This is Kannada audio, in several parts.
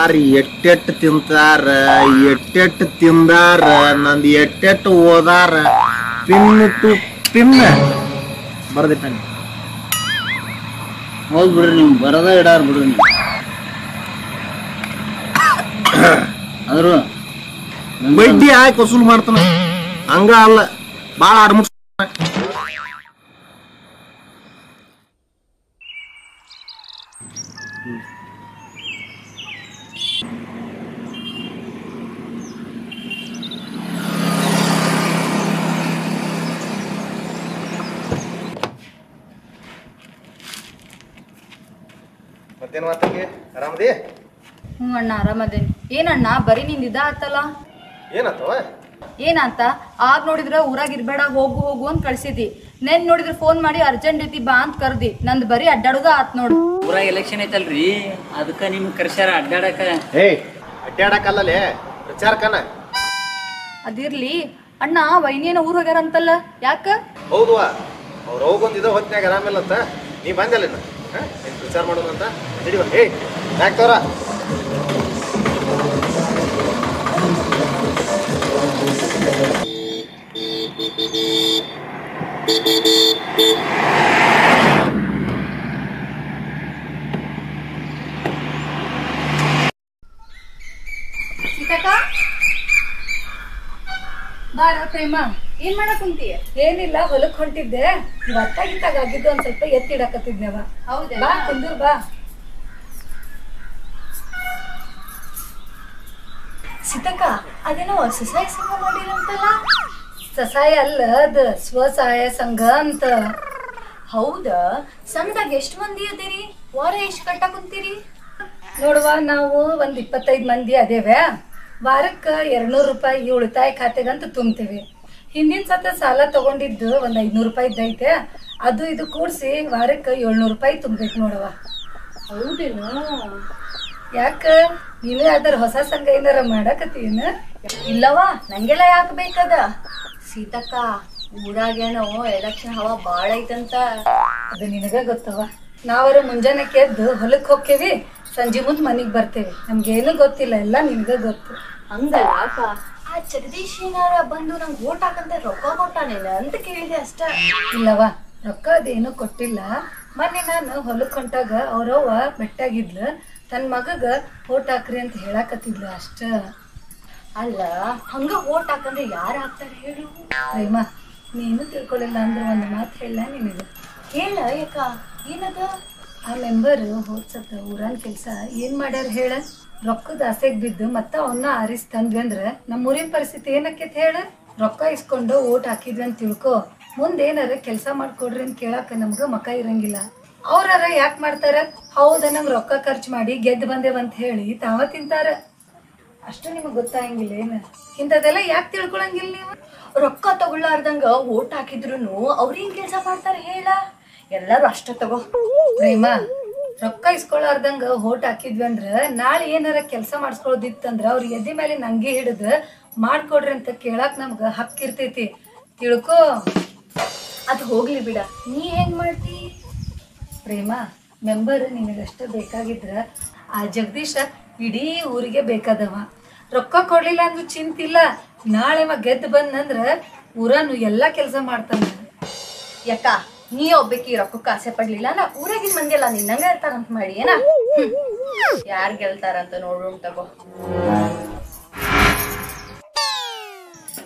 ಯಾರು ಎಟ್ಟೆಟ್ಟು ತಿಂತಾರ ಎಟ್ಟೆಟ್ಟು ತಿಂದಾರ ನಂದು ಎಟ್ಟೆಟ್ಟು ಓದಾರ ಪಿನ್ ಟು ಪಿನ್ ಬರ್ದಿಟ್ಟಾನೆ. ಹೌದು ಬಿಡ್ರಿ, ನೀವು ಬರದ ಇಡಾರ ಬಿಡ್ರಿ ನೀವು. ಆದ್ರೂ ಬಡ್ಡಿ ಹಾಕಿ ವಸೂಲ್ ಮಾಡ್ತಾನ, ಹಂಗ ಅಲ್ಲ ಬಾಳ ಆಡ್ಮುಟ್. ಮತ್ತೇನು ಮಾತಾಗಿ ಆರಾಮದಿ? ಹ್ಞೂ ಅಣ್ಣ ಆರಾಮದೇನಿ. ಏನಣ್ಣ ಬರೀ ನಿಂದ ಆತಲ್ಲ? ಏನತ್ತವ? ಏನಂತ ಆಗ ನೋಡಿದ್ರ ಊರಾಗ ಇರ್ಬೇಡ ಹೋಗು ಹೋಗು ಅಂತ ಕಳ್ಸಿದಿ. ನೆನ್ ನೋಡಿದ್ರ ಫೋನ್ ಮಾಡಿ ಅರ್ಜೆಂಟ್ ಐತಿ ಬಾ ಅಂತ ಕರ್ದಿ. ನಂದು ಬರೀ ಅಡ್ಡಾಡುದ ಆತ್ ನೋಡು. ಊರಾಗ ಎಲೆಕ್ಷನ್ ಐತಲ್ರಿ, ಅದಕ್ಕ ನಿಮ್ಗೆ ಕರ್ಸ್ಯಾರ ಅಡ್ಡಾಡಕ. ಅಡ್ಡಾಡಕಲ್ಲೇ ಪ್ರಚಾರಕನ. ಅದಿರ್ಲಿ ಅಣ್ಣ, ವೈನಿಯನ ಊರ್ ಹೋಗ್ಯಾರ ಅಂತಲ್ಲ, ಯಾಕ? ಹೌದುವಾ, ಅವ್ರು ಹೋಗೊಂದಿದ ಹೊತ್ತಿನಾಗ ಆರಾಮಿಲ್ಲ ಅಂತ ನೀ ಬಂದಲ್ಲ ಪ್ರಚಾರ ಮಾಡೋದಂತ ನಡಿವ. ಯಾಕ್ತವ್ರ ಬಾರ ಪ್ರೇಮ, ಏನ್ ಮಾಡಕ್ ಕುಂತೀಯ? ಏನಿಲ್ಲ, ಹೊಲಕ್ ಹೊಂಟಿದ್ದೆ. ಇವತ್ತಾಗಿತ್ತಾಗ ಆಗಿದ್ದು ಒಂದ್ ಸ್ವಲ್ಪ ಎತ್ತಿಡಕತ್ತಿದ್ನೇವ. ಹೌದಾ? ಬಾ ಕುಂದೂರ್ ಬಾ. ಸೀತಕ್ಕ, ಅದೇನೋ ಸ್ವಸಹಾಯ ಸಂಘ ಮಾಡಿರಂತಲ್ಲ? ಸ್ವಸಹಾಯ ಅಲ್ಲ, ಅದ ಸ್ವಸಹಾಯ ಸಂಘ ಅಂತ. ಹೌದಾ? ಸಂಘದಾಗ ಎಷ್ಟ್ ಮಂದಿ ಅದೇರಿ? ವಾರ ಎಷ್ಟ್ ಕಟ್ಟ ಕುಂತೀರಿ? ನೋಡುವ, ನಾವು ಒಂದ್ 25 ಮಂದಿ ಅದೇವೆ. ವಾರಕ್ಕ 200 ರೂಪಾಯಿ ಉಳಿತಾಯ ಖಾತೆಗಂತ ತುಂಬ್ತೀವಿ. ಹಿಂದಿನ ಸತ ಸಾಲ ತಗೊಂಡಿದ್ದು ಒಂದ್ 500 ರೂಪಾಯಿ ಇದ್ದೈತೆ. ಅದು ಇದು ಕೂಡ್ಸಿ ವಾರಕ್ಕ 700 ರೂಪಾಯಿ ತುಂಬ್ಬೇಕು ನೋಡುವ. ಹೌದೇನು? ಯಾಕ ನೀನು ಯಾವ್ದಾರ ಹೊಸ ಸಂಘ ಏನಾರ ಮಾಡಕತ್ತೀನ? ಇಲ್ಲವಾ, ನಂಗೆಲ್ಲ ಯಾಕೆ ಬೇಕದ? ಸೀತಕ್ಕ, ಊರಾಗೇನೋ ಎಲೆಕ್ಷನ್ ಹವಾ ಬಾಳ ಐತಂತ. ಅದು ನಿನಗ ಗೊತ್ತವ. ನಾವರ ಮುಂಜಾನೆ ಕೆದ್ದು ಹೊಲಕ್ ಹೋಗ್ತೇವಿ, ಸಂಜೆ ಮುಂದ್ ಮನಿಗ್ ಬರ್ತೇವಿ. ನಮ್ಗೇನು ಗೊತ್ತಿಲ್ಲ, ಎಲ್ಲ ನಿನ್ಗ ಗೊತ್ತು. ಹಂಗಲ್ಲ ಅಕ್ಕ, ಆ ಜಗದೀಶ್ ಏನಾರ ಬಂದು ನಂಗೆ ಓಟ್ ಹಾಕಂತ ರೊಕ್ಕ ಕೊಟ್ಟಾನೇನ ಅಂತ ಕೇಳಿದೆ ಅಷ್ಟ. ಇಲ್ಲವಾ, ರೊಕ್ಕ ಅದೇನು ಕೊಟ್ಟಿಲ್ಲ. ಮೊನ್ನೆ ನಾನು ಹೊಲಕ್ ಹೊಂಟಾಗ ಅವ್ರವ್ವ ಬೆಟ್ಟಾಗಿದ್ಲು, ತನ್ ಮಗಗ ಓಟ್ ಹಾಕ್ರಿ ಅಂತ ಹೇಳಾಕತ್ತಿದ್ಲು ಅಷ್ಟ. ಅಲ್ಲ, ಹಂಗ ಓಟ್ ಹಾಕಂದ್ರೆ ಯಾರು ಹಾಕ್ತಾರೆ ಹೇಳು? ಪ್ರೇಮ, ನೀನು ತಿಳ್ಕೊಳ್ಳಿಲ್ಲ ಅಂದ್ರೆ ಒಂದು ಮಾತು ಹೇಳ ನಿನಗ. ಹೇಳ ಯಾಕ, ಏನದ? ಆ ಮೆಂಬರ್ ಹೋದ್ಸತ್ತ ಊರನ್ ಕೆಲ್ಸ ಏನ್ ಮಾಡ್ಯಾರ ಹೇಳ? ರೊಕ್ಕದ ಆಸೆಗ್ ಬಿದ್ದು ಮತ್ತ ಅವನ್ನ ಆರಿಸ್ ತಂದ್ವಿ ಅಂದ್ರ ನಮ್ಮ ಊರಿನ ಪರಿಸ್ಥಿತಿ ಏನಕ್ಕೇತ್ ಹೇಳ? ರೊಕ್ಕ ಇಸ್ಕೊಂಡು ಓಟ್ ಹಾಕಿದ್ವಿ ಅಂತ ತಿಳ್ಕೊ, ಮುಂದೇನಾರ ಕೆಲ್ಸ ಮಾಡ್ಕೊಡ್ರಿ ಅಂತ ಕೇಳಾಕ ನಮ್ಗ ಮಕ ಇರಂಗಿಲ್ಲ. ಅವ್ರಾರ ಯಾಕೆ ಮಾಡ್ತಾರ? ಹೌದ, ನಮ್ ರೊಕ್ಕ ಖರ್ಚು ಮಾಡಿ ಗೆದ್ದು ಬಂದೇವಂತ ಹೇಳಿ ತಾವ ತಿಂತಾರ. ಅಷ್ಟು ನಿಮಗ್ ಗೊತ್ತಾಗಂಗಿಲ್ಲ ಏನ? ಇಂಥದೆಲ್ಲ ಯಾಕೆ ತಿಳ್ಕೊಳಂಗಿಲ್ಲ ನೀವು? ರೊಕ್ಕ ತಗೊಳ್ಳಾರ್ದಂಗ ಓಟ್ ಹಾಕಿದ್ರು ಅವ್ರೇನ್ ಕೆಲ್ಸ ಮಾಡ್ತಾರ ಹೇಳ? ಎಲ್ಲಾರು ಅಷ್ಟ ತಗೋ. ಪ್ರೇಮ, ರೊಕ್ಕ ಇಸ್ಕೊಳಾರ್ದಂಗ ಓಟ್ ಹಾಕಿದ್ವಿ ಅಂದ್ರ ನಾಳೆ ಏನಾರ ಕೆಲ್ಸ ಮಾಡಿಸ್ಕೊಳ್ಳೋದಿತ್ತಂದ್ರ ಅವ್ರ ಎದಿ ಮೇಲೆ ನಂಗೆ ಹಿಡಿದು ಮಾಡ್ಕೊಡ್ರಿ ಅಂತ ಕೇಳಾಕ್ ನಮ್ಗ ಹಕ್ಕಿರ್ತೈತಿ, ತಿಳ್ಕೊ. ಅದ್ ಹೋಗ್ಲಿ ಬಿಡ, ನೀ ಹೆಂಗ್ ಮಾಡ್ತಿ? ಪ್ರೇಮ, ಮೆಂಬರ್ ನಿನಗಷ್ಟ ಬೇಕಾಗಿದ್ರ ಆ ಜಗದೀಶ ಇಡೀ ಊರಿಗೆ ಬೇಕಾದವ. ರೊಕ್ಕ ಕೊಡ್ಲಿಲ್ಲ ಅಂದ್ರೂ ಚಿಂತಿಲ್ಲ, ನಾಳೆ ಗೆದ್ದು ಬಂದಂದ್ರ ಊರನ್ನು ಎಲ್ಲಾ ಕೆಲ್ಸ ಮಾಡ್ತಾನ. ಯಾಕ ನೀ ಒಬ್ಬಕಿ ರೊಕ್ಕಕ್ಕೆ ಆಸೆ ಪಡ್ಲಿಲ್ಲ, ನಾ ಊರಾಗಿನ ಮಂದಿ ಎಲ್ಲ ನಿನ್ನಂಗ ಇರ್ತಾರಂತ ಮಾಡಿ ಏನ? ಯಾರ್ ಗೆಲ್ತಾರಂತ ನೋಡೋಣ ತಗೋ.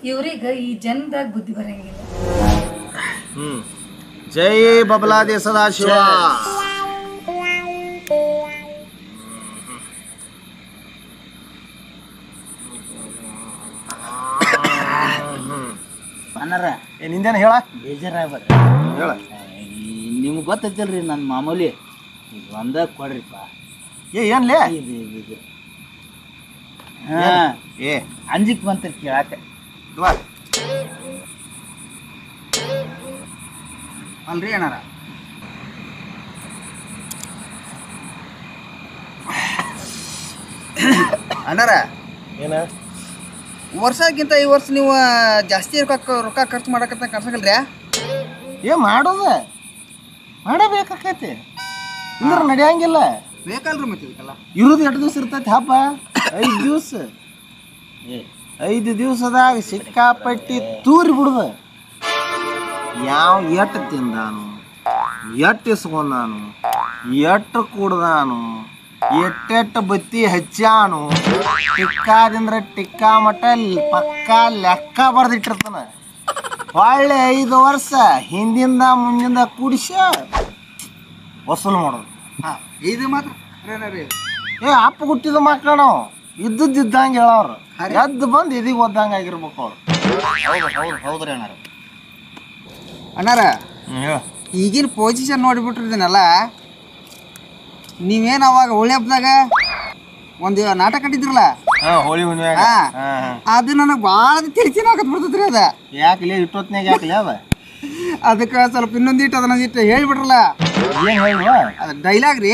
ಇವ್ರೀಗ ಈ ಜನದಾಗ ಬುದ್ಧಿ ಬರಂಗಿಲ್ಲ. ಜೈ ಬಬಲಾದಿ ಸದಾಶಿವ. ನಿಂದೇನ ಹೇಳ? ಬೇಜಾರಾಗ್ಬೇಡ, ಹೇಳ. ನಿಮ್ಗೆ ಗೊತ್ತೈತಿಲ್ರಿ ನನ್ನ ಮಾಮೂಲಿ ಈಗ ಒಂದ ಕೊಡ್ರಿಪ್ಪ. ಏನ್ಲೇ ಇದು ಅಂಜಿಕ್ ಬಂತ ಕೇಳಾಕ. ಅಲ್ರಿ ಅಣ್ಣಾರ, ಅಣ್ಣಾರ, ಏನ ವರ್ಷಕ್ಕಿಂತ ಈ ವರ್ಷ ನೀವು ಜಾಸ್ತಿ ರೊಕ್ಕ ಖರ್ಚು ಮಾಡಕತ್ತ ಕಾಣಿಸಕಲ್ರಿ? ಮಾಡೋದ ಮಾಡಬೇಕಾಕೈತಿ, ಇದ್ರ ನಡೆಯಂಗಿಲ್ಲ. ಬೇಕಲ್ರಿ ಮತ್ತೆ ಇದಕ್ಕೆಲ್ಲ ಇರೋದು ಎಷ್ಟು ದಿವಸ ಇರ್ತೈತಿ ಹಬ್ಬ? 5 ದಿವಸ. 5 ದಿವಸದಾಗ ಸಿಕ್ಕಾಪಟ್ಟಿ ತೂರಿ ಬಿಡುದ. ಯಾವ ಎಟ್ಟು ತಿಂದಾನು, ಎಟ್ಟು ಇಸ್ಕೊಂಡಾನು, ಎಟ್ಟು ಕುಡ್ದಾನು, ಎಟ್ಟೆಟ್ಟು ಬತ್ತಿ ಹಚ್ಚಾನು, ಟಿಕ್ಕಾದಿಂದ್ರೆ ಟಿಕ್ಕಾ ಮಟ್ಟ ಪಕ್ಕಾ ಲೆಕ್ಕ ಬರ್ದಿಟ್ಟಿರ್ತಾನ. ಒಳ್ಳೆ 5 ವರ್ಷ ಹಿಂದಿಂದ ಮುಂದಿಂದ ಕೂಡಿಸ ವಸೂಲು ಮಾಡೋದು. ಇದು ಮಾತ್ರ ಅಪ್ಪ ಹುಟ್ಟಿದ ಮಕ್ಕಳು ನಾವು ಇದ್ದಂಗೆ ಹೇಳೋರು. ಎದ್ದು ಬಂದು ಇದೀಗ ಓದ್ದಂಗೆ ಆಗಿರ್ಬೇಕು ಅವ್ರು. ಹೌದ್ರಿ ಅಣ್ಣಾರ. ಅಣ್ಣಾರ ಈಗಿನ ಪೊಸಿಷನ್ ನೋಡಿಬಿಟ್ರಿದ್ದೀನಲ್ಲ, ನೀವೇನು ಅವಾಗ ಹೋಳಿ ಹಬ್ಬದಾಗ ಒಂದು ನಾಟಕ ಕಟ್ಟಿದ್ರಲ್ಲ, ಹೋಳಿ ಹುಣ್ಣಿಮೆ ಅದು ನನಗೆ ಭಾಳ ತಿಳಿಸಿನ ಆಗತ್ ಬಿಡ್ತದ್ರಿ ಅದ. ಯಾಕಲೇ ಇಟ್ಟೊತ್ನಾಗ ಯಾಕಲೇ ಅದ? ಅದಕ್ಕೆ ಸ್ವಲ್ಪ ಇನ್ನೊಂದಿಟ್ಟು ಅದನ್ನೊಂದಿಟ್ಟು ಹೇಳ್ಬಿಟ್ರಲ್ಲ. ಏನು ಹೇಳುವ? ಅದು ಡೈಲಾಗ್ ರೀ,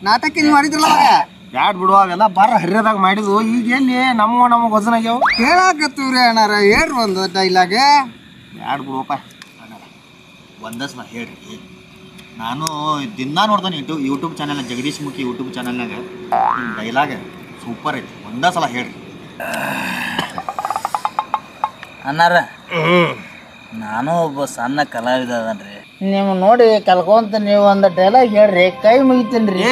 ನಾಟಕ ನೀವು ಮಾಡಿದ್ರಲ್ಲ ಅವಾಗ. ಬ್ಯಾಡ್ ಬಿಡುವಾಗೆಲ್ಲ ಬಾರ ಹರಿಯದಾಗ ಮಾಡಿದ್ವು. ಈಗ ಎಲ್ಲಿ ನಮಗೆ ವಜನಾಗ್ಯಾವ ಕೇಳಾಕತ್ತೀವ್ರಿ ಅಣ್ಣಾರ, ಹೇಳ್ರಿ ಒಂದು ಡೈಲಾಗ್. ಬ್ಯಾಡ್ ಬಿಡುವಪ್ಪ. ಒಂದ ಸಲ ಹೇಳ್ರಿ. ನಾನು ದಿನ ನೋಡ್ತಾನೆ YouTube channel, Jagdish Mukhi YouTube ಚಾನಲ್ನಾಗ dialogue super ಐತಿ. ಒಂದ ಸಲ ಹೇಳ್ರಿ ಅಣ್ಣಾರ. ನಾನು ಒಬ್ಬ ಸಣ್ಣ ಕಲಾವಿದ ಅದನ್ರಿ. ನೀವು ನೋಡಿ ಕಲ್ಕೊಂತ ನೀವು ಒಂದು ಡೈಲಾಗ್ ಹೇಳ್ರಿ, ಕೈ ಮುಗಿತೀನಿ ರೀ.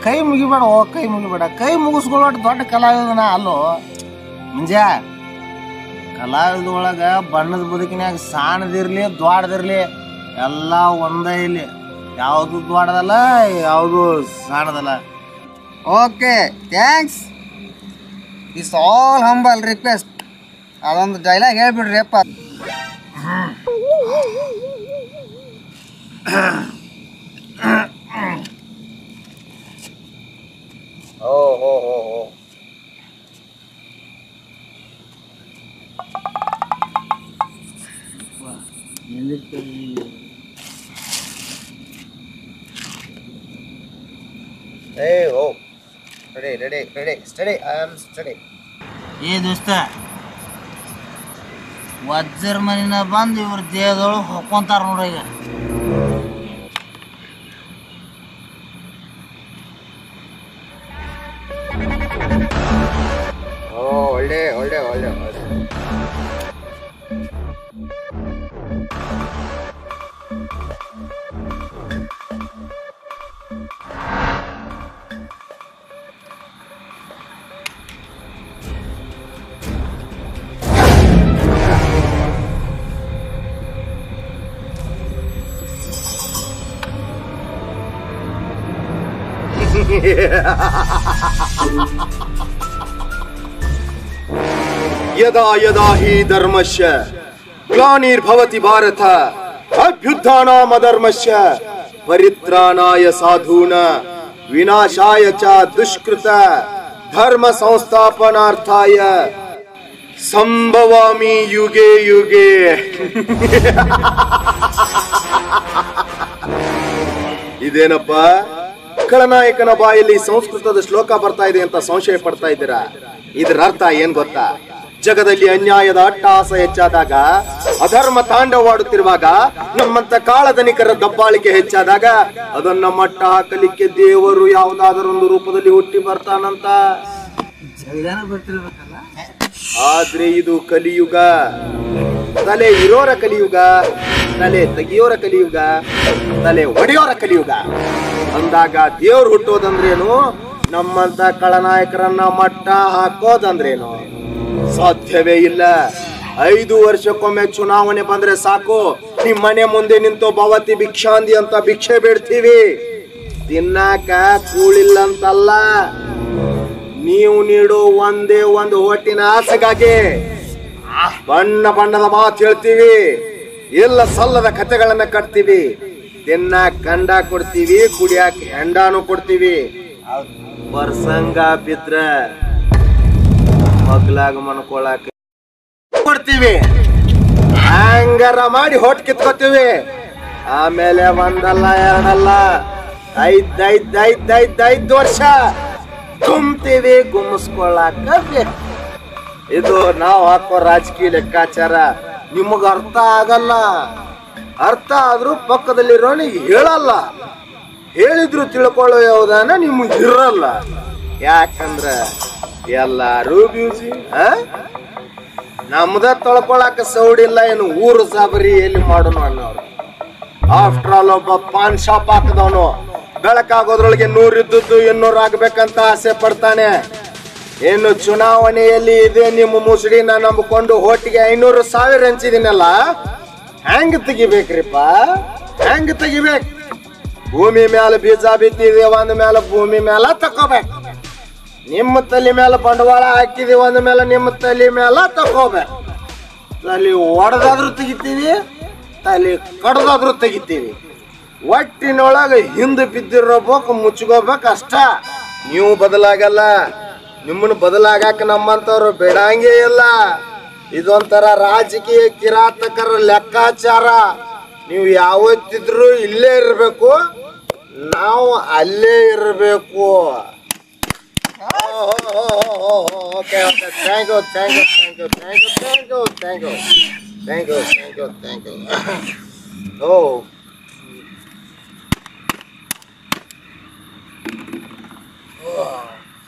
ಕೈ ಮುಗಿಬೇಡ, ಕೈ ಮುಗಿಬೇಡ. ಕೈ ಮುಗಿಸ್ಕೊಳ್ಳೋಟ್ ದೊಡ್ಡ ಕಲಾವಿದನ ಅಲ್ಲೋ ಮುಂಜ. ಕಲಾವಿದ ಒಳಗ ಬಣ್ಣದ ಬದುಕಿನಾಗ ಸಣ್ಣದಿರ್ಲಿ ದೊಡ್ಡದಿರ್ಲಿ ಎಲ್ಲ ಒಂದೇ. ಇಲ್ಲಿ ಯಾವುದು ದೊಡ್ಡದಲ್ಲ, ಯಾವುದು ಸಣ್ಣದಲ್ಲ. Okay, thanks. It's all humble request. ಅದೊಂದು ಡೈಲಾಗ್ ಹೇಳ್ಬಿಡ್ರಿ ಅಪ್ಪ. ಏ ದೋಸ್ತ, ವಜ್ರ ಮನಿನ ಬಂದು ಇವ್ರ ದೇಹದೊಳಗೆ ಹೊಕ್ಕೊಂತಾರ ನೋಡ್ರಿ. ಈಗ ಒಳ್ಳೆ ಒಳ್ಳೆ ಒಳ್ಳೆ ಒಳ್ಳೆ. यदा यदा हि धर्मस्य ग्लानिर्भवति भारत अभ्युत्थानामधर्मस्य परित्राणाय साधूनां विनाशाय च दुष्कृत धर्म संस्थापनार्थाय संभवामि युगे युगे. ಇದೇನಪ್ಪ ಖಳನಾಯಕನ ಬಾಯಲ್ಲಿ ಸಂಸ್ಕೃತದ ಶ್ಲೋಕ ಬರ್ತಾ ಇದೆ ಅಂತ ಸಂಶಯ ಪಡ್ತಾ ಇದ್ದೀರಾ? ಇದರ ಅರ್ಥ ಏನ್ ಗೊತ್ತಾ? ಜಗದಲ್ಲಿ ಅನ್ಯಾಯದ ಅಟ್ಟಹಾಸ ಹೆಚ್ಚಾದಾಗ, ಅಧರ್ಮ ತಾಂಡವಾಡುತ್ತಿರುವಾಗ, ನಮ್ಮಂತ ಕಾಳಧನಿಕರ ದಬ್ಬಾಳಿಕೆ ಹೆಚ್ಚಾದಾಗ ಅದನ್ನ ಮಟ್ಟ ಹಾಕಲಿಕ್ಕೆ ದೇವರು ಯಾವುದಾದರೊಂದು ರೂಪದಲ್ಲಿ ಹುಟ್ಟಿ ಬರ್ತಾನಂತ. ಆದ್ರೆ ಇದು ಕಲಿಯುಗ. ತಲೆ ಇರೋರ ಕಲಿಯುಗ, ತಲೆ ತೆಗಿಯೋರ ಕಲಿಯುಗ, ತಲೆ ಒಡೆಯೋರ ಕಲಿಯುಗ. ಅಂದಾಗ ದೇವ್ರು ಹುಟ್ಟೋದಂದ್ರೇನು, ನಮ್ಮಂತ ಖಳನಾಯಕರನ್ನ ಮಟ್ಟ ಹಾಕೋದಂದ್ರೇನು? ಸಾಧ್ಯವೇ ಇಲ್ಲ. 5 ವರ್ಷಕ್ಕೊಮ್ಮೆ ಚುನಾವಣೆ ಬಂದ್ರೆ ಸಾಕು, ನಿಮ್ ಮನೆ ಮುಂದೆ ನಿಂತು ಭವತಿ ಭಿಕ್ಷಾಂದಿ ಅಂತ ಭಿಕ್ಷೆ ಬೇಡ್ತೀವಿ. ತಿನ್ನಾಕ ಕೂಳಿಲ್ಲ ಅಂತಲ್ಲ, ನೀವು ನೀಡೋ ಒಂದೇ ಒಂದು ಹೊಟ್ಟಿನ ಆಸೆಗಾಗಿ ಬಣ್ಣ ಬಣ್ಣದ ಮಾತು ಹೇಳ್ತೀವಿ, ಇಲ್ಲ ಸಲ್ಲದ ಕಥೆಗಳನ್ನ ಕಟ್ತೀವಿ, ತಿನ್ನಾಕ ಕಂಡ ಕೊಡ್ತೀವಿ, ಕುಡಿಯಾಕ ಹೆಂಡಾನು ಕೊಡ್ತೀವಿ. ಪ್ರಸಂಗ ಬಿದ್ರ ಮಗ್ಲಾಗ ಮನ್ಕೊಳಕ ಕೊಡ್ತೀವಿ. ಹಂಗಾರ ಮಾಡಿ ಹೊಟ್ಟು ಕಿತ್ಕೋತೀವಿ. ಆಮೇಲೆ ಒಂದಲ್ಲ ಎರಡಲ್ಲ 5 ವರ್ಷ ಗುಮ್ತೀವಿ, ಗುಮ್ಮಿಸ್ಕೊಳ್ಳಾಕ ಬೇಕು. ಇದು ನಾವು ಹಾಕೋ ರಾಜಕೀಯ ಲೆಕ್ಕಾಚಾರ. ನಿಮಗ ಅರ್ಥ ಆಗಲ್ಲ. ಅರ್ಥ ಆದ್ರೂ ಪಕ್ಕದಲ್ಲಿರೋನಿಗೆ ಹೇಳಲ್ಲ. ಹೇಳಿದ್ರು ತಿಳ್ಕೊಳ್ಳೋ ಯಾವುದಾನ ನಿಮ್ಗೆ ಇರಲ್ಲ. ಯಾಕಂದ್ರ ಎಲ್ಲಾರು ಬ್ಯೂಸಿ. ನಮ್ದ ತೊಳ್ಕೊಳಕ ಸೌಡಿಲ್ಲ, ಏನು ಊರು ಸಾಬರಿ ಎಲ್ಲಿ ಮಾಡೋಣ ಅನ್ನೋರು. ಆಫ್ಟರ್ ಆಲ್ ಒಬ್ಬ ಪಾನ್ ಶಾಪ್ ಹಾಕದವನು ಬೆಳಕಾಗೋದ್ರೊಳಗೆ 100 ಇದ್ದದ್ದು 200 ಆಗ್ಬೇಕಂತ ಆಸೆ ಪಡ್ತಾನೆ. ಇನ್ನು ಚುನಾವಣೆಯಲ್ಲಿ ಇದೆ ನಿಮ್ಮ ಮುಸುಡಿನ ನಂಬಿಕೊಂಡು ಹೋಟಿಗೆ 500,000 ಹಂಚಿದಿನಲ್ಲ, ಹೆಂಗ್ ತೆಗಿಬೇಕ್ರಿಪ್ಪ? ಹೆಂಗ್ ತೆಗಿಬೇಕು? ಭೂಮಿ ಮ್ಯಾಲ ಬೀಜ ಬಿತ್ತಿದೆ, ಒಂದ್ ಮೇಲೆ ಭೂಮಿ ಮ್ಯಾಲ ತಕೋಬೇಕು. ನಿಮ್ಮ ತಲೆ ಮೇಲೆ ಬಂಡವಾಳ ಹಾಕಿದೀವಿ ಅಂದ ಮೇಲೆ ನಿಮ್ಮ ತಲೆ ಮೇಲೆ ತಕೋಬೇಕು. ತಲೆ ಒಡೆದಾದ್ರೂ ತೆಗಿತೀವಿ, ತಲೆ ಕಡ್ದಾದ್ರೂ ತೆಗಿತೀವಿ. ಒಟ್ಟಿನೊಳಗೆ ಹಿಂದೆ ಬಿದ್ದಿರೋಬೇಕು, ಮುಚ್ಕೋಬೇಕು ಅಷ್ಟ. ನೀವು ಬದಲಾಗಲ್ಲ, ನಿಮ್ಮನ್ನು ಬದಲಾಗಾಕ ನಮ್ಮಂತವ್ರು ಬೇಡಂಗೇ ಇಲ್ಲ. ಇದೊಂಥರ ರಾಜಕೀಯ ಕಿರಾತಕರ ಲೆಕ್ಕಾಚಾರ. ನೀವು ಯಾವತ್ತಿದ್ರು ಇಲ್ಲೇ ಇರಬೇಕು, ನಾವು ಅಲ್ಲೇ ಇರಬೇಕು. Okay okay, thank you thank you thank you thank you thank you thank you thank you thank you thank you. ಓ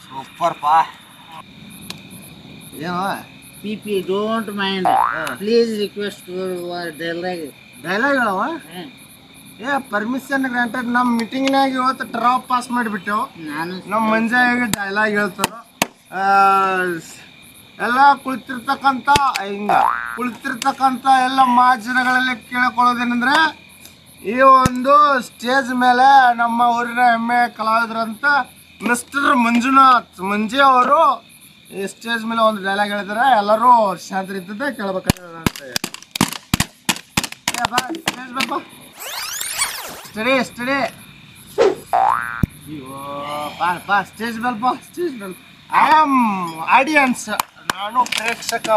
ಸೂಪರ್ ಪಾ. ಏನೋ PP, don't mind. Please request your dialogue. Dialogue ಹೇಳವ. Permission granted. ನಮ್ಮ ಮೀಟಿಂಗ್ನಾಗ ಇವತ್ತು ಡ್ರಾಪ್ ಪಾಸ್ ಮಾಡಿಬಿಟ್ಟೆವು. ನಾನು ನಮ್ಮ ಮಂಜಾಗ ಡೈಲಾಗ್ ಹೇಳ್ತಾರ. ಎಲ್ಲ ಕುಳಿತಿರ್ತಕ್ಕಂಥ ಎಲ್ಲ ಜನಗಳಲ್ಲಿ ಕೇಳಿಕೊಳ್ಳೋದೇನೆಂದ್ರೆ, ಈ ಒಂದು ಸ್ಟೇಜ್ ಮೇಲೆ ನಮ್ಮ ಊರಿನ ಹೆಮ್ಮೆ ಕಲಾವಿದರಂತ ಮಿಸ್ಟರ್ ಮಂಜು ಅವರು ಈ ಸ್ಟೇಜ್ ಮೇಲೆ ಒಂದು ಡೈಲಾಗ್ ಹೇಳಿದಾರೆ. ಎಲ್ಲರೂ ಶಾಂತ ರೀತಿಯಿಂದ ಕೇಳ್ಬೇಕಾಗುತ್ತೆ. Study study. ಬಾ ಸ್ಟೇಜ್ ಮೇಲೆ ಬಾ, ಸ್ಟೇಜ್ ಮೇಲೆ. I am audience. ನಾನು ಪ್ರೇಕ್ಷಕ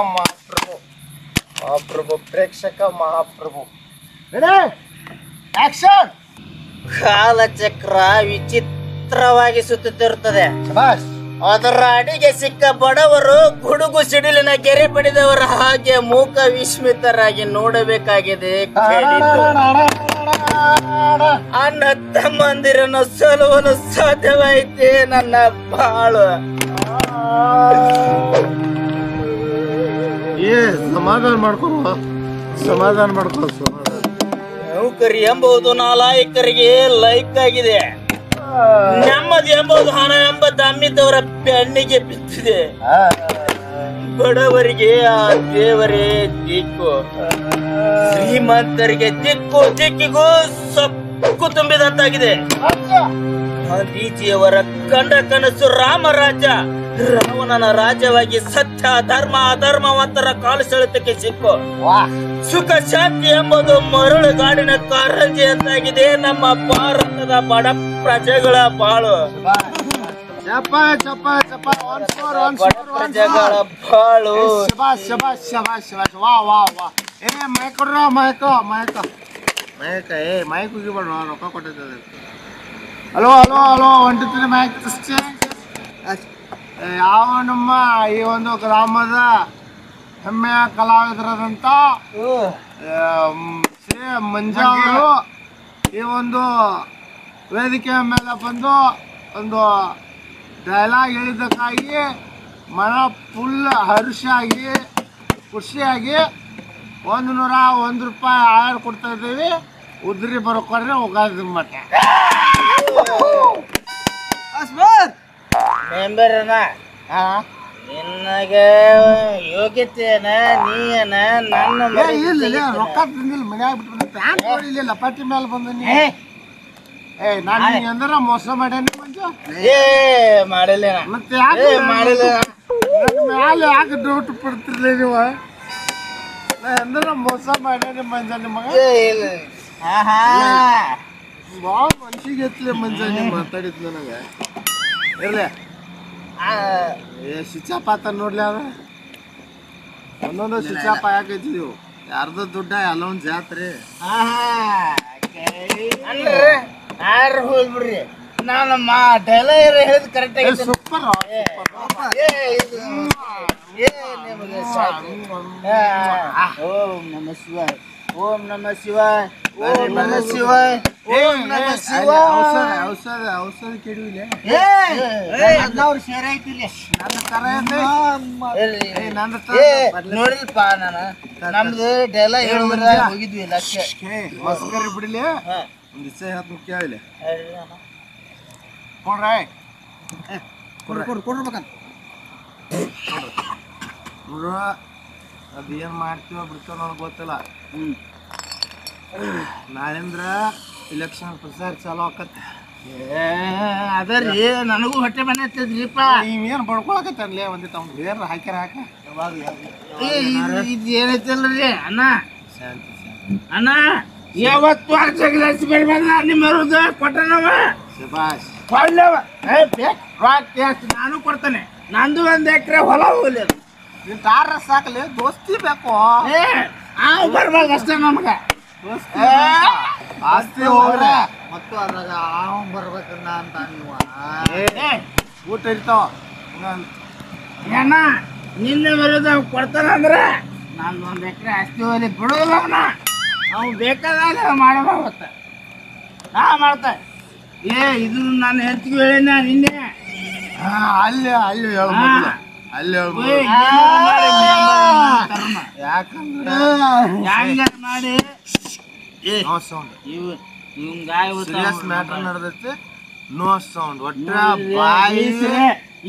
ಮಹಾಪ್ರಭು ಪ್ರೇಕ್ಷಕ ಮಹಾಪ್ರಭು. Ready, action. ಕಾಲಚಕ್ರ ವಿಚಿತ್ರವಾಗಿ ಸುತ್ತುತ್ತಿರುತ್ತದೆ. ಶಬಾಷ್. ಅದರ ಅಡಿಗೆ ಸಿಕ್ಕ ಬಡವರು ಗುಡುಗು ಸಿಡಿಲಿನ ಗೆರೆ ಪಡೆದವರ ಹಾಗೆ ಮೂಕ ವಿಸ್ಮಿತರಾಗಿ ನೋಡಬೇಕಾಗಿದೆ. ಅಣ್ಣ ತಮ್ಮಂದಿರನ್ನು ಸಲುವಲು ಸಾಧ್ಯವಾಯಿತೆ ನನ್ನ ಬಾಳು. ಸಮಾಧಾನ ಮಾಡ್ಕೊಳ, ಸಮಾಧಾನ ಮಾಡ್ಕೊಳ. ನೌಕರಿ ಎಂಬುದು ನಾಲಾಯಕರಿಗೆ ಲೈಕ್ ಆಗಿದೆ. ನೆಮ್ಮದಿ ಎಂಬುದು ಹಣ ಎಂಬ ದಮ್ಮಿದ್ದವರ ಬೆನ್ನಿಗೆ ಬಿದ್ದಿದೆ. ಬಡವರಿಗೆ ಆ ದೇವರೇ ದಿಕ್ಕು, ಶ್ರೀಮಂತರಿಗೆ ದಿಕ್ಕಿಗೂ ಸೊಕ್ಕು ತುಂಬಿದಂತಾಗಿದೆ. ಗಾಂಧೀಜಿಯವರ ಕಂಡ ಕನಸು ರಾಮರಾಜ್ಯ, ರಾವಣನ ರಾಜ್ಯವಾಗಿ ಸತ್ಯ ಧರ್ಮ ಅಧರ್ಮವಂತರ ಕಾಲು ಸೆಳೆತಕ್ಕೆ ಸಿಕ್ಕು. ಸುಖ ಶಾಂತಿ ಎಂಬುದು ಮರಳುಗಾಡಿನ ಕಾರಂಜಿ ಅಂತಾಗಿದೆ ನಮ್ಮ ಭಾರತದ ಬಡ ಪ್ರಜೆಗಳ ಬಾಳು. ಪ್ರಜೆಗಳ ಬಾಳು. ಮೈಕ್ ಉಗಿಬೇಡ, ರೊಕ್ಕ ಕೊಟ್ಟಿದ್ದೆ. ಹಲೋ ಹಲೋ ಹಲೋ, ಹೊಂಟಿದ್ದೀನಿ ಮೈಕ್. ಯಾವ ನಮ್ಮ ಈ ಒಂದು ಗ್ರಾಮದ ಹೆಮ್ಮೆಯ ಕಲಾವಿದರಾದಂಥ ಶ್ರೀ ಮಂಜಾ ಅವರು ಈ ಒಂದು ವೇದಿಕೆಯ ಮೇಲೆ ಬಂದು ಒಂದು ಡೈಲಾಗ್ ಹೇಳಿದ್ದಕ್ಕಾಗಿ ಮನ ಫುಲ್ ಹರ್ಷಾಗಿ ಖುಷಿಯಾಗಿ 101 ರೂಪಾಯಿ ಆಯರ್ ಕೊಡ್ತಾ ಇದ್ದೀವಿ. ಉದ್ರಿ ಬರ್ಕೊಡ್ರೆ ಹೋಗೋದು ಮಟ್ಟ. ಮೆಂಬರನ ನಿನ್ನಗೆ ಯೋಗ್ಯತೆಯನ ನೀನ ನನ್ನ ರೊಕ್ಕ ತಿಂದಿಲ್ಲ, ಮನ್ಯಾಗ ಬಿಟ್ಟು ಪ್ಯಾಂಟ್ ನೋಡಿಲ್ಲ, ಲಪಾಟಿ ಮೇಲೆ ಬಂದ. ನಾನು ಅಂದ್ರ ಮೋಸ ಮಾಡ್ಯಾನಿ ಮಂಜ. ಮಾಡಿಲ್ಲ ಮತ್ತೆ ಯಾಕೆ ಮಾಡಿಲ್ಲ. ಮ್ಯಾಲೆ ಯಾಕೆ ಡೌಟ್ ಪಡ್ತಿರ್ಲಿ ನೀವು? ನಾ ಅಂದ್ರ ಮೋಸ ಮಾಡ್ಯಾನಿ ಮಂಜ ನಿಮಗ. ಭಾಳ ಮನ್ಸಿಗೆ ಎತ್ತಲಿ ಮಂಜ ನೀವು ಮಾತಾಡಿದ್ ನನಗೆ. ಇರ್ಲಿ ಸ್ವಿಚಪ್ ಆತ ನೋಡ್ಲಿ. ಅದ ಒಂದೊಂದು ಸ್ವಿಚಪ್ ಯಾಕೈತಿ ನೀವು? ಯಾರ್ದು ದುಡ್ಡ ಎಲ್ಲ ಒಂದು ಜಾತ್ರೆ. ಯಾರು ಹೋಗ್ಬಿಡ್ರಿ, ನಾನು ಡೈಲಾಗ್ ಹೇಳಿದ್ ಕರೆಕ್ಟ್ ಆಗಿ. ಸೂಪರ್. ಓಂ ನಮ ಶಿವಾಯ, ಓಂ ನಮ ಶಿವಾಯ, ಓಂ ನಮ ಶಿವಾಯ. ಔಷಧ ಕೆಡವಿಲ್ಲ ಅವ್ರು ಸೇರೆ ಐತಿಲ್ಲ ನೋಡಿಲ್ಪ ನಾನು ನಮ್ದು ಡೈಲ ಹೇಳಿದ್ರ ಹೋಗಿದ್ವಿ ಲಕ್ಷ ಮಸ್ಕರಿ ಬಿಡ್ಲಿ ಒಂದ್ ದಿವಸ ಹೇಳ್ತೀನಿ ಕೇಳಿಲ್ಲ ಕೊಡ್ಬೇಕಂತ ನೋಡ್ರ ಅದೇನ್ ಮಾಡ್ತೀವ ಬಿಡ್ತಾವ ನನಗೆ ಗೊತ್ತಿಲ್ಲ ನಾಳೆಂದ್ರ ಇಲೆಕ್ಷನ್ ಪ್ರಚಾರ ಚಾಲು ಆಕತ್ತೆ ಅದರಿ ನನಗೂ ಹೊಟ್ಟೆ ಮನೆ ಹತ್ತದ್ರಿಪ್ಪ ನೀವೇನು ಬಡ್ಕೊಳಕತ್ತನ್ಲೇ ಒಂದಿತ್ತು ಅವ್ನು ಬೇರೆ ಹಾಕ್ಯಾರ ಹಾಕ ಇದು ಏನೈತಲ್ರಿ ಅಣ್ಣ ಅಣ್ಣ ಯಾವತ್ತು ಜಗದಾಸಿ ಬೇಡ ಬಂದ ನಿಮ್ಮ ಕೊಟ್ಟನವ ಶಬಾಷ್ ನಾನು ಕೊಡ್ತೇನೆ ನಂದು 1 ಎಕರೆ ಹೊಲ ಹೋಗ್ಲಿ ಅದು ನೀನ್ ತಾರ ಸಾಕಲಿ ದೋಸ್ತಿ ಬೇಕು ಬರ್ಬೇಕು ಅಷ್ಟೇ ನಮ್ಗ ಆಸ್ತಿ ಹೋಗ್ರೆ ಮತ್ತು ಅದ್ರಾಗ ಅವ್ನು ಬರ್ಬೇಕನ್ನ ಅಂತ ನೀವು ಊಟ ಇರ್ತಾವ ಅಣ್ಣ ನಿನ್ನೆ ಬರೋದು ಕೊಡ್ತಾನ ಅಂದ್ರೆ ನಾನು 1 ಎಕರೆ ಆಸ್ತಿ ಹೋಗ್ಲಿ ಬಿಡೋದಿಲ್ಲ ಅವನ ಅವ್ನು ಬೇಕಾದಾಗ ಮಾಡತ್ತ ನಾ ಮಾಡ್ತಾ ಇದು ನಾನು ಹೆಚ್ಚಿಗೆ ಹೇಳಿನ ನಿನ್ನೆ ಅಲ್ಲಿ ಹೇಳ್ಬೋದು ಅಲ್ಲಿ ಹೇಳ್ಬೋದು ಯಾಕೆ ಮಾಡಿ ನೋ ಸೌಂಡ್ ಇವ್ ಗಾಯ ಸೀರಿಯಸ್ ಮ್ಯಾಟರ್ ನಡೆದೈತಿ ನೋ ಸೌಂಡ್ ಒಟ್ಟ ಬಾಯಿ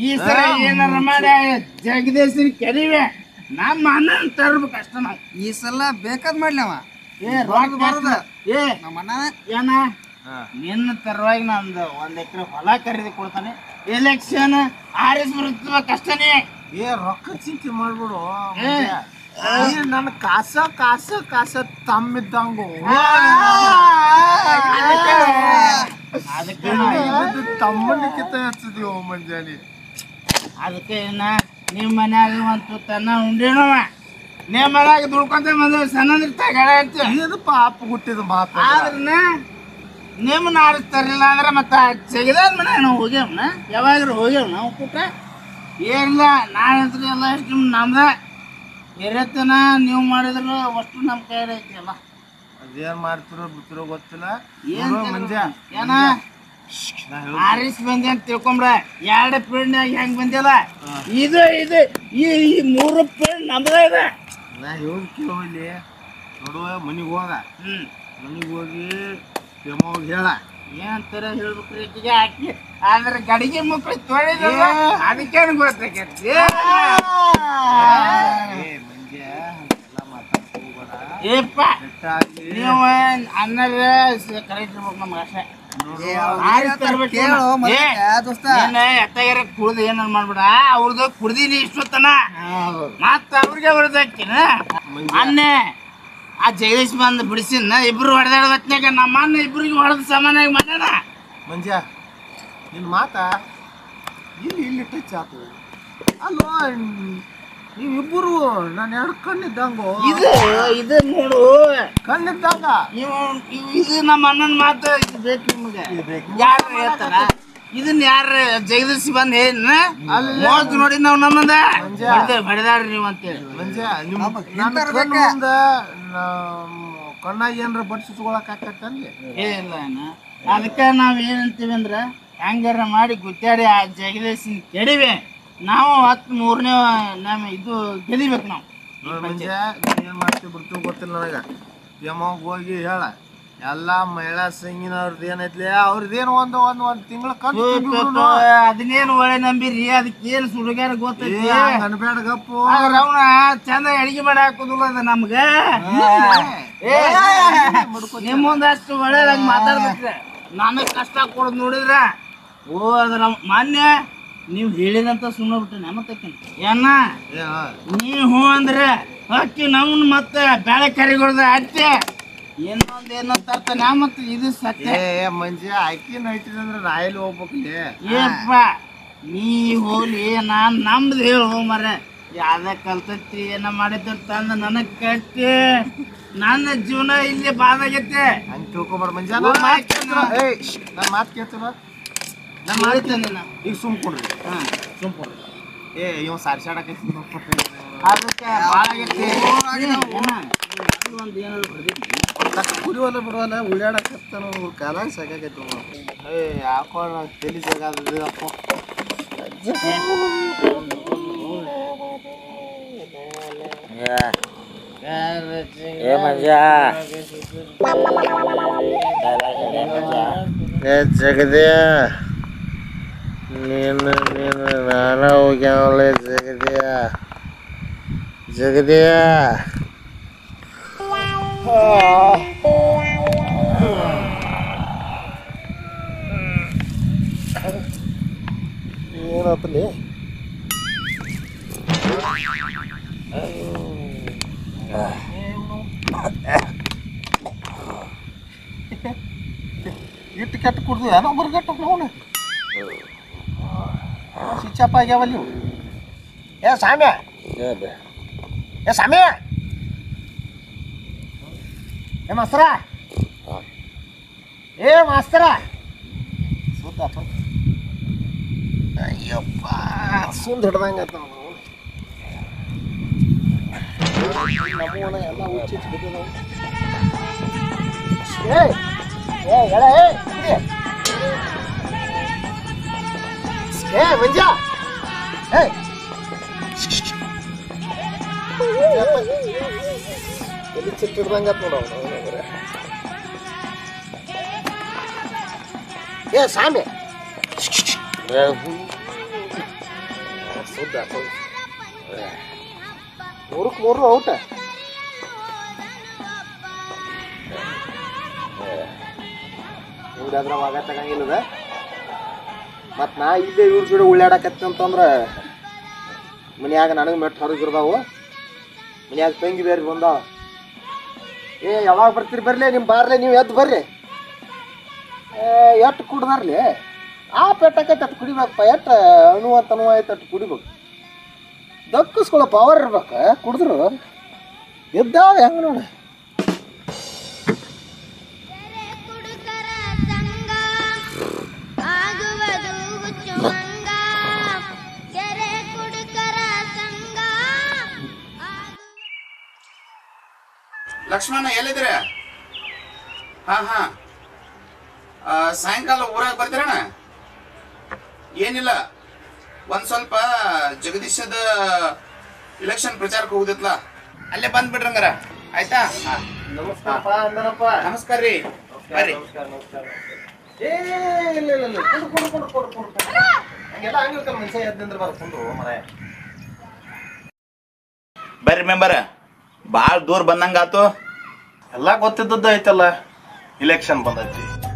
ಈ ಸಲ ಏನಾರ ಮಾಡಿ ಜಗದೀಶನ್ ಕೆರಿವೆ ನಮ್ಮ ಅಣ್ಣನ ತರ್ಬೇಕು ಅಷ್ಟ ನಾವು ಈ ಸಲ ಬೇಕಾದ್ ಮಾಡ್ಲವ ನಮ್ಮ ಅಣ್ಣ ಏನ ನಿನ್ನ ತರವಾಗಿ ನಂದು 1 ಎಕರೆ ಹೊಲ ಖರೀದಿ ಕೊಡ್ತಾನೆ ಎಲೆಕ್ಷನ್ ಬರುತ್ತವ ಕಷ್ಟನೇ ರೊಕ್ಕ ಚಿಂತೆ ಮಾಡ್ಬಿಡು ನನ್ನ ಕಾಸ ತಮ್ಮಿದ್ದಂಗು ಅದಕ್ಕೆ ತಮ್ಮನಿಕ್ಕಿಂತ ಹೆಚ್ಚಿದೀವ ಮುಂಜಾನೆ ಅದಕ್ಕೆ ಏನ ನಿಮ್ಮ ಮನ್ಯಾಗ ಒಂದು ತನ್ನ ಉಂಡೇನವ ನಿಮ್ಮ ಮನ್ಯಾಗ ದುಡ್ಕೊಂತ ಬಂದ ಸಣ್ಣಂದ್ರ ತಗಡ ಇದು ಪಾಪ ಹುಟ್ಟಿದ ಮಾತು ಆದ್ರನ ನಿಮ್ಮನ್ನ ಆರಿಸ್ತಾರಿಲ್ಲ ಅಂದ್ರೆ ಮತ್ತೆ ಜಗದಾದ ಮನೆ ನಾವು ಹೋಗ್ಯಾವನ ಯಾವಾಗ್ರೂ ಹೋಗ್ಯಾವ ನಾವು ಕೂಟ ಏನಿಲ್ಲ ನಾನಂತ್ರ ಎಲ್ಲ ಎಷ್ಟು ನಮ್ದ ಎರೆತನ ನೀವು ಮಾಡಿದ್ರು ಅಷ್ಟು ನಮ್ಮ ಕೈಯಲ್ಲಿ ಐತಿ ಅಲ್ಲ ಅದೇನ್ ಮಾಡ್ತಿರೋ ಬಿಟ್ಟಿರೋ ಗೊತ್ತಿಲ್ಲ ಏನ್ ಮುಂಜಾ ಏನ ಆರಿಸ್ ಬಂದೆ ಅಂತ ತಿಳ್ಕೊಂಬ್ರ 2 ಪೀರಿಯಡ್ನಾಗ ಹೆಂಗ್ ಬಂದಿಲ್ಲ ಇದು ಈ 3 ಪೀರಿಯಡ್ ನಮ್ದ ಇದೆ ನಾ ಹೇಳಿ ಕೇಳಿ ನೋಡುವ ಮನಿಗೆ ಹೋದ ಮನಿಗೆ ಹೋಗಿ ಹೋಗಿ ಹೇಳ ಏನಂತಾರ ಹೇಳ್ಬೇಕ್ರಿ ಈಕಿಗೆ ಹಾಕಿ ಆದ್ರೆ ಗಡಿಗೆ ಮುಕ್ಳು ತೊಳಿದಲ್ಲ ಅದಕ್ಕೇನು ಗೊತ್ತಾಕೈತಿ ಏಪ್ಪ ನೀವು ಅನ್ನದ ಕರೆಕ್ಟ್ ಇರ್ಬೇಕು ನಮ್ಗೆ ಅಷ್ಟೇ ಎತ್ತಾಗಾರ ಕುಡ್ದು ಏನಾರ ಮಾಡ್ಬೇಡ ಅವ್ರದ್ದು ಕುಡ್ದೀನಿ ಇಷ್ಟೊತ್ತನ ಮತ್ತ ಅವ್ರಿಗೆ ಹೊಡೆದಾಕಿನ ಮೊನ್ನೆ ಆ ಜಗದೀಶ್ ಬಂದು ಬಿಡಿಸಿನ ಇಬ್ರು ಹೊಡೆದಾಡ ಹೊತ್ನಾಗ ನಮ್ಮ ಅಣ್ಣ ಇಬ್ರಿಗೆ ಹೊಡೆದ ಸಮಾನಾಗಿ ಮಾಡ್ಯಾನ ಮಂಜ ನಿನ್ನ ಮಾತ ಇಲ್ಲಿ ಟಚ್ ಆತು ಅಲ್ವಾ ನೀವಿಬ್ಬರು ನಾನು 2 ಕಣ್ಣಿದ್ದಂಗು ಇದು ನೋಡು ಕಣ್ಣಿದ್ದಂಗ ಇದು ನಮ್ಮ ಅಣ್ಣನ ಮಾತು ಇದು ಬೇಕು ನಿಮ್ಗೆ ಯಾರು ಹೇಳ್ತಾರ ಇದನ್ನ ಯಾರ ಜಗದೀಶ್ ಬಂದ್ ಏನ ಮೋಜ್ ನೋಡಿ ನಾವ್ ನಮ್ಮದ ಹೊಡೆದಾಡ್ರಿ ನೀವು ಅಂತೇಳಿ ಮಂಜ ನಿಮ್ಮ ಮುಂದ ಕಣ್ಣಾಗ ಏನ್ರ ಬಡ್ಸಿಟ್ಕೊಳಕ್ ಆಕತ್ತಲ್ಲಿ ಇಲ್ಲ ಅದಕ್ಕೆ ನಾವ್ ಏನಂತೀವಿ ಅಂದ್ರ ಹೆಂಗಾರ ಮಾಡಿ ಗುದ್ದಾಡಿ ಆ ಜಗದೀಶನ್ ಕೆಡಿವೆ ನಾವು 13ನೇ ನಮ್ಮ ಇದು ಗೆದಿಬೇಕು ನಾವು ಮಂಜ ಏನ್ ಮಾಡ್ತೀವಿ ಬಿಡ್ತೀವಿ ಗೊತ್ತಿಲ್ಲ ನನಗ ಯಮಗ್ ಹೋಗಿ ಹೇಳ ಎಲ್ಲಾ ಮಹಿಳಾ ಸಂಘಿನವ್ರದ್ದು ಏನೈತ್ಲಿ ಅವ್ರದ್ದೇನು ಒಂದು ತಿಂಗಳ ಅದನ್ನೇನು ಒಳ್ಳೆ ನಂಬಿರಿ ಅದಕ್ಕೇನು ಸುಡುಗಾರ ಗೊತ್ತೈತಿ ಅನ್ಬೇಡ ಗಪ್ಪು ಅವನ ಚಂದ ಅಡಿಗೆ ಮಾಡಿ ಹಾಕೋದಿಲ್ಲ ಅದ ನಮ್ಗ ನಿಮ್ ಮುಂದಷ್ಟು ಒಳ್ಳೇದಾಗ ಮಾತಾಡ್ಬೇಕ್ರೆ ನನಗ್ ಕಷ್ಟ ಕೊಡೋದ್ ನೋಡಿದ್ರ ಓ ಅದ್ರ ಮಾನ್ಯ ನೀವ್ ಹೇಳಿದಂತ ಸುಮ್ಮನೆ ಬಿಟ್ಟೆ ಮತ್ತಕ್ಕಿನ ಏನ ನೀ ಹೂ ಅಂದ್ರೆ ಅಕ್ಕಿ ನಮ್ನ ಮತ್ತೆ ಬೇಳೆ ಕರಿಗೊಳ್ದ ಅತ್ತೆ ಏನೋ ತರ್ತಾನೆ ಮತ್ತೆ ಇದು ಸತ್ಯ ಮಂಜ ಅಕ್ಕಿನ ಐತಿದಂದ್ರೆ ನಾ ಎಲ್ಲಿ ಹೋಗ್ಬೇಕಲ್ಲಿ ಏಪ್ಪ ನೀ ಹೋಗ್ಲಿ ನಾನ್ ನಮ್ದು ಹೇಳು ಮರ ಯಾವ್ದ ಕಲ್ತೈತಿ ಏನ ಮಾಡಿದ್ದಂತ ಅಂದ ನನಗ್ ಕಟ್ಟಿ ನನ್ನ ಜೀವನ ಇಲ್ಲಿ ಬಾದಾಗೈತೆ ಹಂಗೆ ತಿಳ್ಕೊಬಾರ ಮಂಜ ನನ್ನ ಮಾತು ಕೇಳ್ತಾರ ನಾನು ಮಾಡ್ತೇನೆ ಈಗ ಸುಮ್ಕೊಡ್ರಿ ಸುಮ್ಕೊಡ್ರಿ ಇವ ಸಾಡ್ಸಾಡಕೈತಿ ಅದಕ್ಕೆ ಭಾಳ ಆಗೈತಿ ಒಂದು ಏನಾದ್ರು ಕುಡಿವಲ್ಲ ಬಿಡುವಲ್ಲ ಉಳ್ಳಾಡಕತ್ತಾನ ಕಾಲಾಗ ಸಾಕಾಗೈತಿ ಯಾಕೋ ತಲೆ ಸಾಕಾದಪ್ಪ ಜಗದಿಯ ನೀನು ನಾನ ಹೋಗ್ಯಾವಲ್ಲ ಜಗದಿಯ ಏನಾತಲ್ಲಿ ಇಟ್ಟು ಕೆಟ್ಟು ಕುಡ್ದು ಏನೋ ಬರ್ಗಟ್ಟ ನೋವು ಸ್ವಿಚ್ ಆಗ್ಯಾವಲ್ಲಿ ಇವು ಏ ಸಾಮ್ಯ ಏ ಸಾಮ್ಯ ಏ ಮಾಸ್ತರ ಸುತ್ತ ಅಯ್ಯಪ್ಪ ಸುಂದ್ ಹಿಡ್ದಂಗೆ ಆತ ನಮ್ಮವನ ಎಲ್ಲ ಹುಚ್ಚಿಚ್ಚಿ ಬಿದ್ದು ಮಂಜ ಎಲ್ಲಿ ಚಿಟ್ಟಿಡ್ದಂಗ ನೋಡ ಏ ಸಾಮಿ ಸುದ್ದ ಮೂರಕ್ಕೆ ಮೂರು ಔಟ ಹಿಂಗಾದ್ರ ವಾಗ ತಗಂಗಿಲ್ಲದ ಮತ್ತು ನಾ ಇಲ್ಲೇ ಇವ್ರ ಜೋಡಿ ಉಳ್ಳಾಡಕತ್ತಿ ಅಂತಂದ್ರೆ ಮನ್ಯಾಗ ನನಗೆ ಮೆಟ್ಟು ಹೊರಗಿರ್ದಾವು ಮನ್ಯಾಗ ತಂಗಿ ಬೇರೆ ಬಂದಾವ ಏ ಯಾವಾಗ ಬರ್ತೀರಿ ಬರ್ಲಿ ನಿಮ್ಮ ಬಾರ್ಲೆ ನೀವು ಎದ್ದು ಬರ್ರಿ ಎಟ್ಟು ಕುಡ್ದಾರ್ಲಿ ಆ ಪೆಟ್ಟಕೈತೆ ಅಟ್ಟು ಕುಡಿಬೇಕಪ್ಪ ಎಟ್ಟು ಅಣು ಆಯ್ತು ಅಟ್ಟು ಕುಡಿಬೇಕು ದಕ್ಕಿಸ್ಕೊಳ್ಳೋ ಪವರ್ ಇರ್ಬೇಕು ಕುಡಿದ್ರು ಎದ್ದಾವ ಹೆಂಗೆ ನೋಡಿ ಲಕ್ಷ್ಮಣ ಎಲ್ಲಿದ್ರೆ ಹಾ ಸಾಯಂಕಾಲ ಊರಾಗ ಬರ್ತೀರಣ್ಣ ಏನಿಲ್ಲ ಒಂದ್ ಸ್ವಲ್ಪ ಜಗದೀಶದ ಇಲೆಕ್ಷನ್ ಪ್ರಚಾರಕ್ಕೆ ಹೋಗುದಿತ್ಲ ಅಲ್ಲೇ ಬಂದ್ಬಿಡ್ರಂಗಾರ ಆಯ್ತಾ ನಮಸ್ಕಾರ ರೀ ಬರ್ರಿ ಏ ಇಲ್ಲ ಹಂಗೆಲ್ಲ ಹಂಗಿರ್ತಾರೆ ಮನುಷ್ಯ ಎದ್ದಂದ್ರೆ ಬರ್ಕೊಂಡು ಮರ ಬರ್ರಿ ಮೆಂಬರ್ ಭಾಳ ದೂರ ಬಂದಂಗಾತು ಎಲ್ಲ ಗೊತ್ತಿದ್ದದ್ದು ಐತಲ್ಲ ಇಲೆಕ್ಷನ್ ಬಂದೈತಿ